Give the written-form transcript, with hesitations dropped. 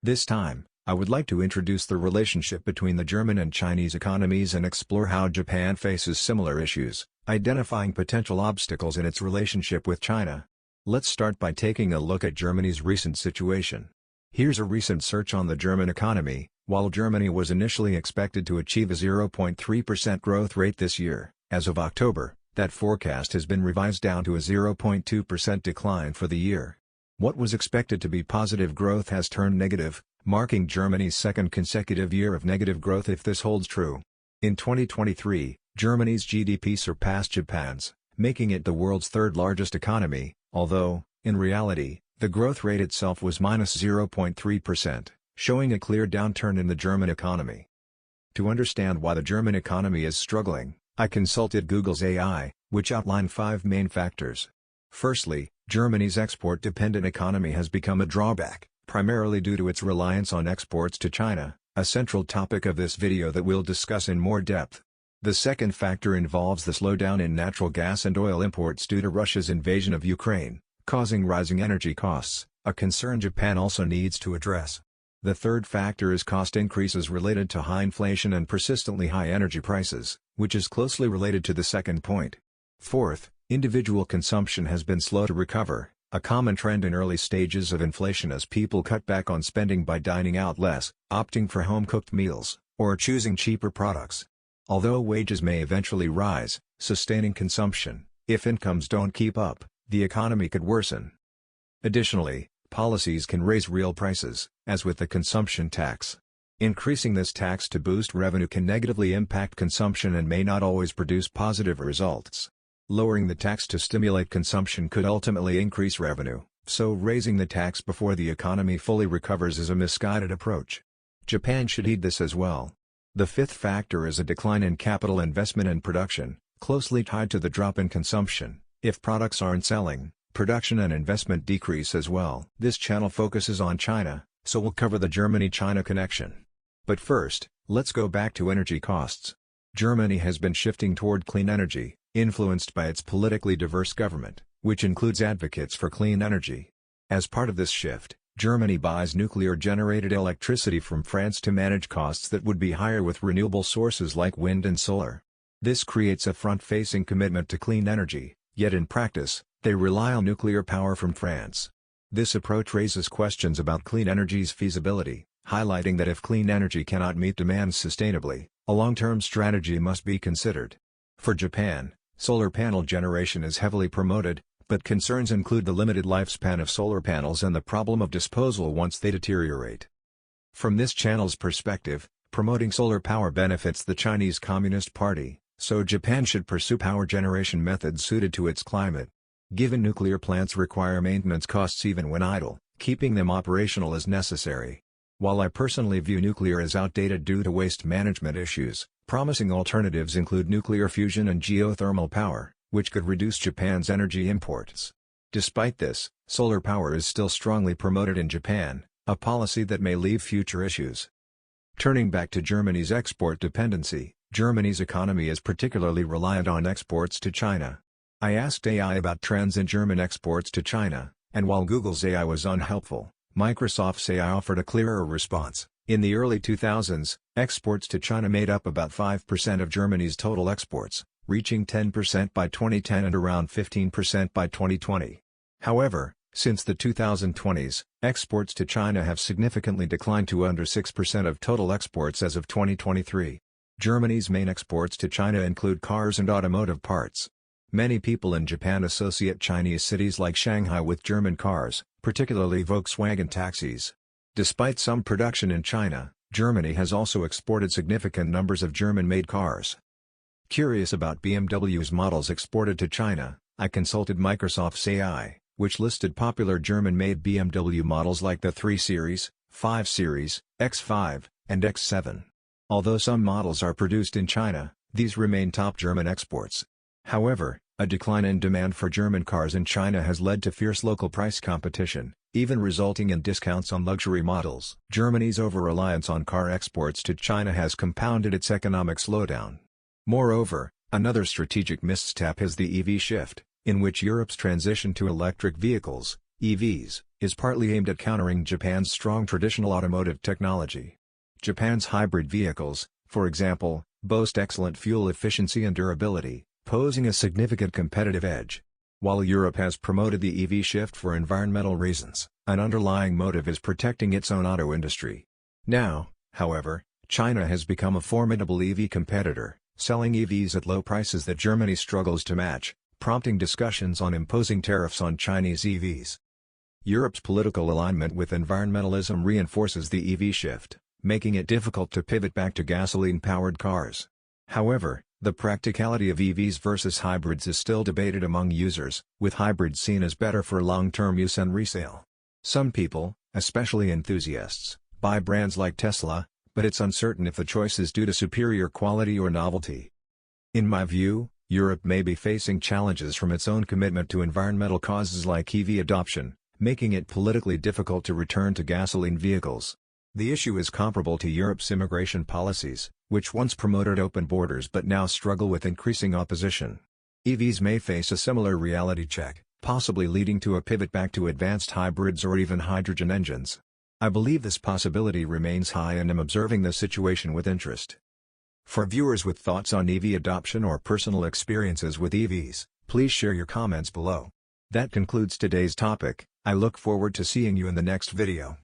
This time, I would like to introduce the relationship between the German and Chinese economies and explore how Japan faces similar issues, identifying potential obstacles in its relationship with China. Let's start by taking a look at Germany's recent situation. Here's a recent search on the German economy. While Germany was initially expected to achieve a 0.3% growth rate this year, as of October, that forecast has been revised down to a 0.2% decline for the year. What was expected to be positive growth has turned negative, marking Germany's second consecutive year of negative growth if this holds true. In 2023, Germany's GDP surpassed Japan's, making it the world's third largest economy, although, in reality, the growth rate itself was minus 0.3%, showing a clear downturn in the German economy. To understand why the German economy is struggling, I consulted Google's AI, which outlined 5 main factors. Firstly, Germany's export-dependent economy has become a drawback, primarily due to its reliance on exports to China, a central topic of this video that we'll discuss in more depth. The second factor involves the slowdown in natural gas and oil imports due to Russia's invasion of Ukraine, causing rising energy costs, a concern Japan also needs to address. The third factor is cost increases related to high inflation and persistently high energy prices, which is closely related to the second point. Fourth, individual consumption has been slow to recover, a common trend in early stages of inflation as people cut back on spending by dining out less, opting for home-cooked meals, or choosing cheaper products. Although wages may eventually rise, sustaining consumption, if incomes don't keep up, the economy could worsen. Additionally, policies can raise real prices, as with the consumption tax. Increasing this tax to boost revenue can negatively impact consumption and may not always produce positive results. Lowering the tax to stimulate consumption could ultimately increase revenue, so raising the tax before the economy fully recovers is a misguided approach. Japan should heed this as well. The fifth factor is a decline in capital investment and production, closely tied to the drop in consumption. If products aren't selling, production and investment decrease as well. This channel focuses on China, so we'll cover the Germany-China connection. But first, let's go back to energy costs. Germany has been shifting toward clean energy, influenced by its politically diverse government, which includes advocates for clean energy. As part of this shift, Germany buys nuclear-generated electricity from France to manage costs that would be higher with renewable sources like wind and solar. This creates a front-facing commitment to clean energy, yet in practice, they rely on nuclear power from France. This approach raises questions about clean energy's feasibility, highlighting that if clean energy cannot meet demands sustainably, a long-term strategy must be considered. For Japan, solar panel generation is heavily promoted, but concerns include the limited lifespan of solar panels and the problem of disposal once they deteriorate. From this channel's perspective, promoting solar power benefits the Chinese Communist Party, so Japan should pursue power generation methods suited to its climate. Given nuclear plants require maintenance costs even when idle, keeping them operational is necessary. While I personally view nuclear as outdated due to waste management issues, promising alternatives include nuclear fusion and geothermal power, which could reduce Japan's energy imports. Despite this, solar power is still strongly promoted in Japan, a policy that may leave future issues. Turning back to Germany's export dependency, Germany's economy is particularly reliant on exports to China. I asked AI about trends in German exports to China, and while Google's AI was unhelpful, Microsoft's AI offered a clearer response. In the early 2000s, exports to China made up about 5% of Germany's total exports, reaching 10% by 2010 and around 15% by 2020. However, since the 2020s, exports to China have significantly declined to under 6% of total exports as of 2023. Germany's main exports to China include cars and automotive parts. Many people in Japan associate Chinese cities like Shanghai with German cars, particularly Volkswagen taxis. Despite some production in China, Germany has also exported significant numbers of German-made cars. Curious about BMW's models exported to China, I consulted Microsoft's AI, which listed popular German-made BMW models like the 3 Series, 5 Series, X5, and X7. Although some models are produced in China, these remain top German exports. However, a decline in demand for German cars in China has led to fierce local price competition, even resulting in discounts on luxury models. Germany's over-reliance on car exports to China has compounded its economic slowdown. Moreover, another strategic misstep is the EV shift, in which Europe's transition to electric vehicles, EVs, is partly aimed at countering Japan's strong traditional automotive technology. Japan's hybrid vehicles, for example, boast excellent fuel efficiency and durability, posing a significant competitive edge. While Europe has promoted the EV shift for environmental reasons, an underlying motive is protecting its own auto industry. Now, however, China has become a formidable EV competitor, selling EVs at low prices that Germany struggles to match, prompting discussions on imposing tariffs on Chinese EVs. Europe's political alignment with environmentalism reinforces the EV shift, making it difficult to pivot back to gasoline-powered cars. However, the practicality of EVs versus hybrids is still debated among users, with hybrids seen as better for long-term use and resale. Some people, especially enthusiasts, buy brands like Tesla, but it's uncertain if the choice is due to superior quality or novelty. In my view, Europe may be facing challenges from its own commitment to environmental causes like EV adoption, making it politically difficult to return to gasoline vehicles. The issue is comparable to Europe's immigration policies, which once promoted open borders but now struggle with increasing opposition. EVs may face a similar reality check, possibly leading to a pivot back to advanced hybrids or even hydrogen engines. I believe this possibility remains high and am observing the situation with interest. For viewers with thoughts on EV adoption or personal experiences with EVs, please share your comments below. That concludes today's topic. I look forward to seeing you in the next video.